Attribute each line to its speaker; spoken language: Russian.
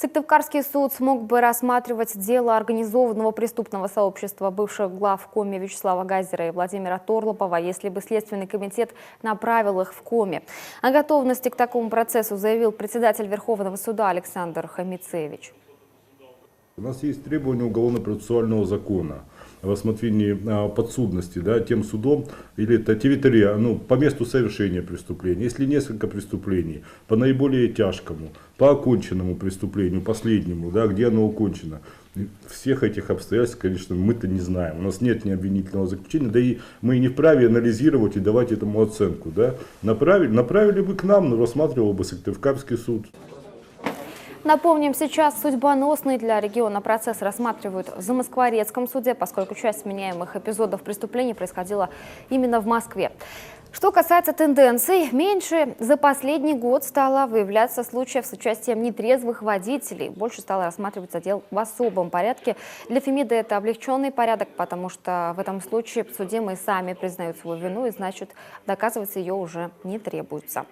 Speaker 1: Сыктывкарский суд смог бы рассматривать дело организованного преступного сообщества бывших глав Коми Вячеслава Газера и Владимира Торлопова, если бы Следственный комитет направил их в Коми. О готовности к такому процессу заявил председатель Верховного суда Александр Хамицевич.
Speaker 2: У нас есть требования уголовно-процессуального закона о рассмотрении подсудности, да, тем судом или территориально, по месту совершения преступления. Если несколько преступлений, по наиболее тяжкому, по оконченному преступлению, последнему, да, где оно окончено. Всех этих обстоятельств, конечно, мы-то не знаем. У нас нет ни обвинительного заключения, да и мы не вправе анализировать и давать этому оценку. Да. Направили бы к нам, но рассматривал бы Сыктывкарский суд.
Speaker 1: Напомним, сейчас судьбоносный для региона процесс рассматривают в Замоскворецком суде, поскольку часть сменяемых эпизодов преступлений происходила именно в Москве. Что касается тенденций, меньше за последний год стало выявляться случаев с участием нетрезвых водителей. Больше стало рассматриваться дел в особом порядке. Для Фемиды это облегченный порядок, потому что в этом случае подсудимые сами признают свою вину, и значит доказывать ее уже не требуется.